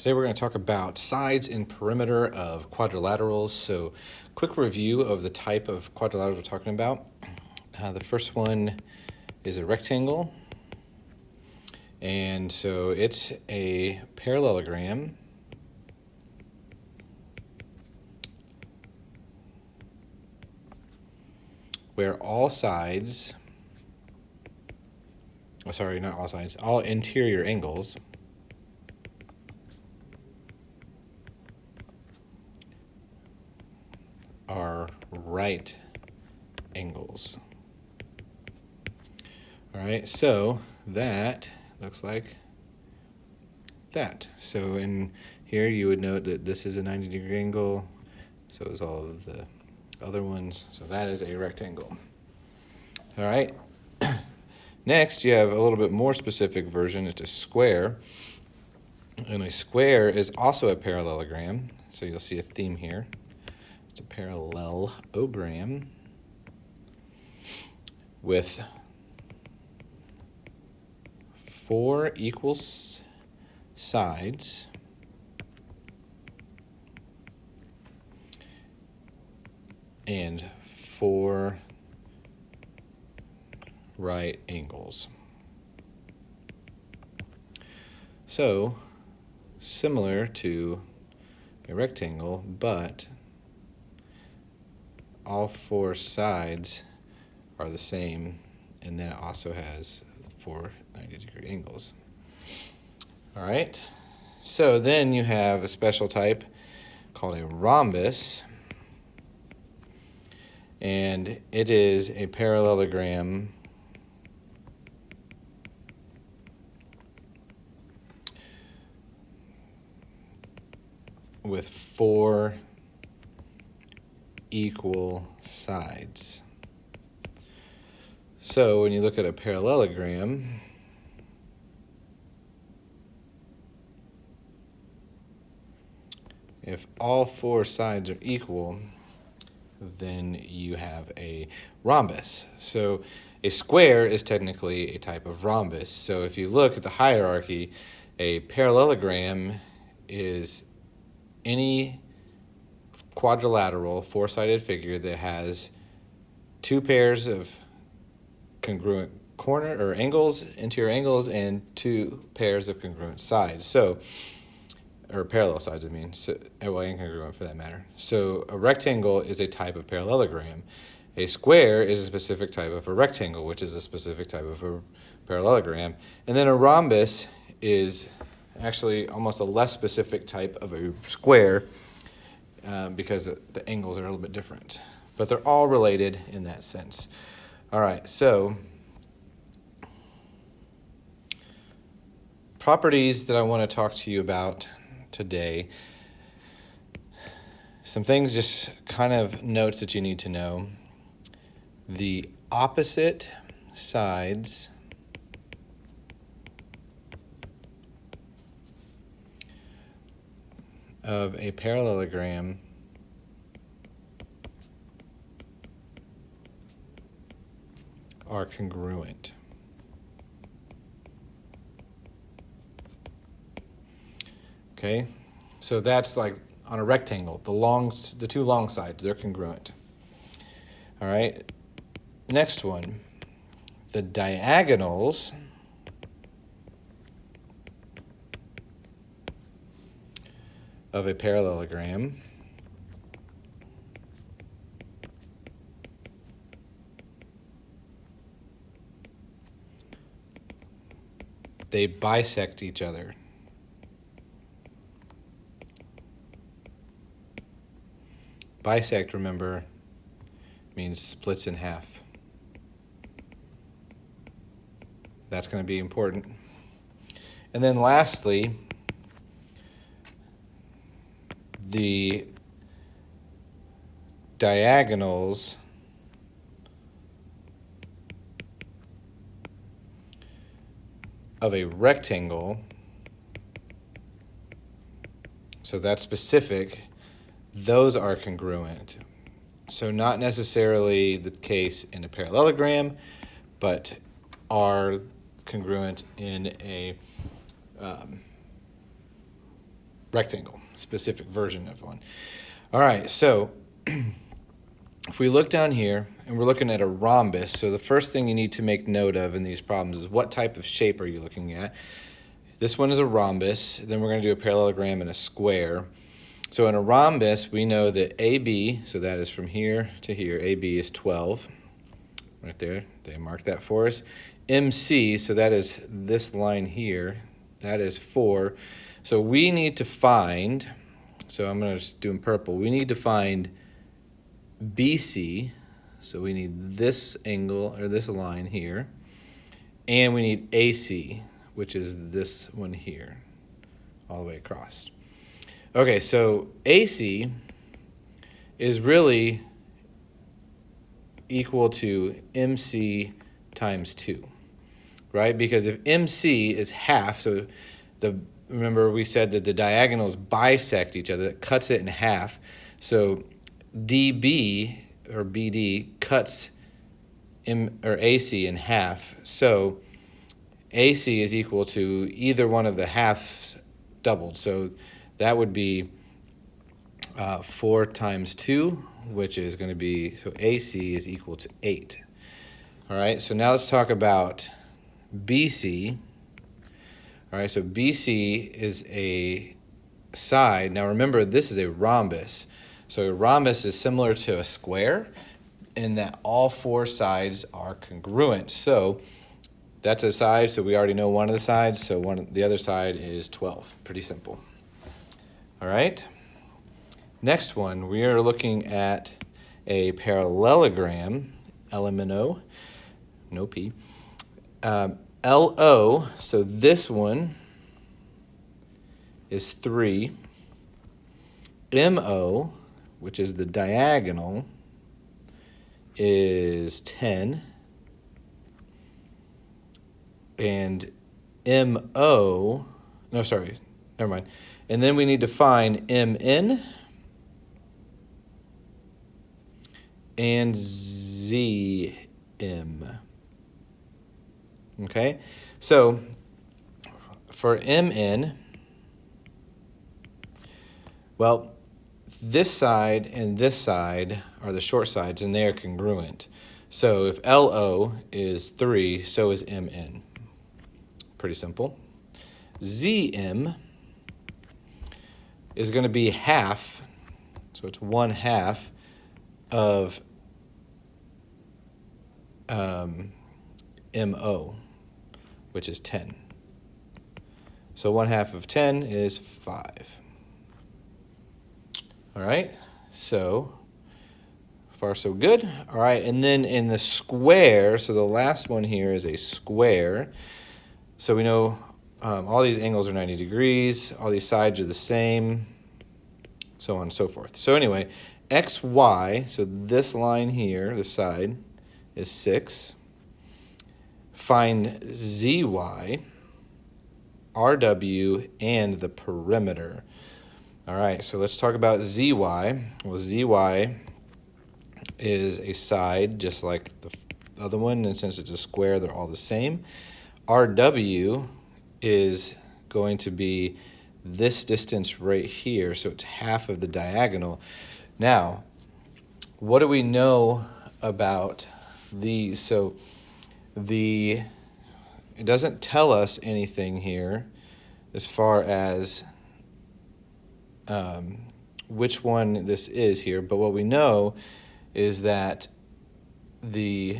Today we're going to talk about sides and perimeter of quadrilaterals. So quick review of the type of quadrilaterals we're talking about. The first one is a rectangle. And so it's a parallelogram where all sides, all interior angles are right angles. All right, so that looks like that. So in here you would note that this is a 90-degree angle, so is all of the other ones. So that is a rectangle. All right. Next, you have a little bit more specific version. It's a square. And a square is also a parallelogram. So you'll see a theme here. It's a parallelogram with 4 equal sides and 4 right angles. So, similar to a rectangle, but all 4 sides are the same, and then it also has 4 90-degree angles. All right, so then you have a special type called a rhombus, and it is a parallelogram with 4 equal sides. So when you look at a parallelogram, if all 4 sides are equal, then you have a rhombus. So a square is technically a type of rhombus. So if you look at the hierarchy, a parallelogram is any quadrilateral 4-sided figure that has 2 pairs of congruent corner or angles, interior angles, and 2 pairs of congruent sides. So, or parallel sides, I mean, so, well, incongruent for that matter. So a rectangle is a type of parallelogram. A square is a specific type of a rectangle, which is a specific type of a parallelogram. And then a rhombus is actually almost a less specific type of a square because the angles are a little bit different. But they're all related in that sense. All right, so properties that I want to talk to you about today. Some things, just kind of notes that you need to know. The opposite sides of a parallelogram are congruent. Okay, so that's like on a rectangle, the 2 long sides, they're congruent. All right, next one, the diagonals of a parallelogram they bisect each other. Bisect, remember, means splits in half. That's going to be important. And then lastly, the diagonals of a rectangle, so that's specific, those are congruent. So not necessarily the case in a parallelogram, but are congruent in a rectangle, specific version of one. All right, so if we look down here and we're looking at a rhombus, so the first thing you need to make note of in these problems is what type of shape are you looking at. This one is a rhombus, then we're going to do a parallelogram and a square. So in a rhombus, we know that AB, so that is from here to here, AB is 12, right there, they marked that for us. MC, so that is this line here, that is 4. So we need to find, so I'm going to do in purple, we need to find BC, so we need this angle, or this line here, and we need AC, which is this one here, all the way across. Okay, so AC is really equal to MC times 2, right? Because if MC is half, so remember we said that the diagonals bisect each other, that cuts it in half. So DB or BD cuts AC in half. So AC is equal to either one of the halves doubled. So that would be 4 times 2, which is going to be, so AC is equal to 8. All right, so now let's talk about BC. All right, so BC is a side. Now remember, this is a rhombus. So a rhombus is similar to a square in that all 4 sides are congruent. So that's a side, so we already know one of the sides, so the other side is 12. Pretty simple. All right. Next one, we are looking at a parallelogram, LMNO, no P. LO, so this one is 3. MO, which is the diagonal, is 10. And MO, no, sorry, never mind. And then we need to find MN and ZM. Okay, so for MN, well, this side and this side are the short sides, and they are congruent. So if LO is 3, so is MN. Pretty simple. ZM is going to be half, so it's 1/2 of MO, which is 10. So 1/2 of 10 is 5. All right, so far so good. All right, and then in the square, so the last one here is a square. So we know all these angles are 90 degrees, all these sides are the same, so on and so forth. So anyway, XY, so this line here, this side, is 6. Find ZY, RW, and the perimeter. All right, so let's talk about ZY. Well, ZY is a side, just like the other one, and since it's a square, they're all the same. RW is going to be this distance right here, so it's half of the diagonal. Now, what do we know about these? So it doesn't tell us anything here as far as which one this is here, but what we know is that the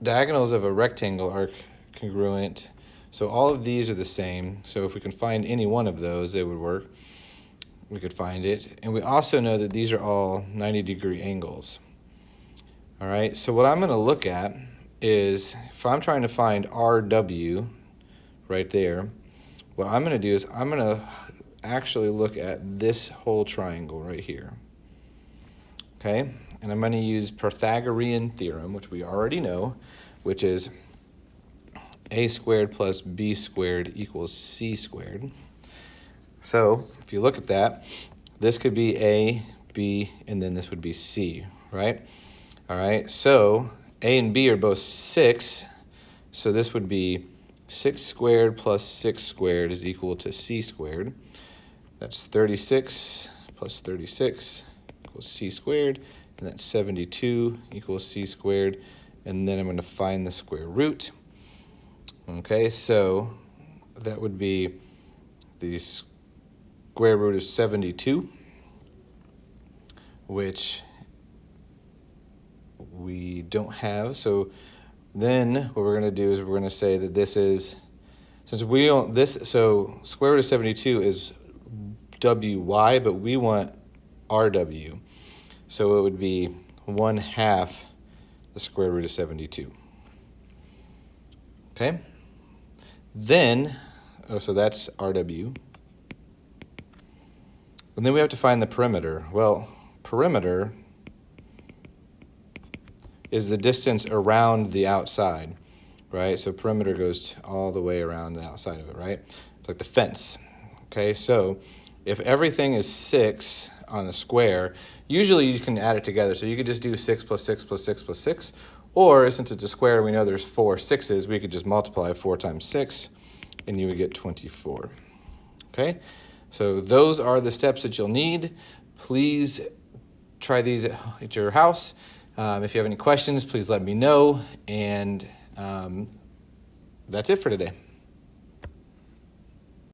diagonals of a rectangle are congruent. So all of these are the same. So if we can find any one of those, it would work. We could find it. And we also know that these are all 90-degree angles. All right, so what I'm going to look at is, if I'm trying to find RW right there, what I'm going to do is I'm going to actually look at this whole triangle right here. Okay, and I'm going to use Pythagorean theorem, which we already know, which is a squared plus b squared equals c squared. So if you look at that, this could be a, b, and then this would be c, right? All right, so a and b are both 6, so this would be 6 squared plus 6 squared is equal to c squared. That's 36 plus 36 equals c squared, and that's 72 equals c squared, and then I'm going to find the square root. Okay, so that would be the square root of 72, which we don't have. So then what we're going to do is we're going to say that this is, since we don't, this, so square root of 72 is wy, but we want rw. So it would be 1/2 the square root of 72. Okay? Then, so that's rw. And then we have to find the perimeter. Well, perimeter is the distance around the outside, right? So perimeter goes all the way around the outside of it, right? It's like the fence. Okay, so if everything is 6 on a square, usually you can add it together. So you could just do 6 plus 6 plus 6 plus 6. Or since it's a square, we know there's 4 6s, we could just multiply 4 times 6, and you would get 24. Okay, so those are the steps that you'll need. Please try these at your house. If you have any questions, please let me know. And that's it for today.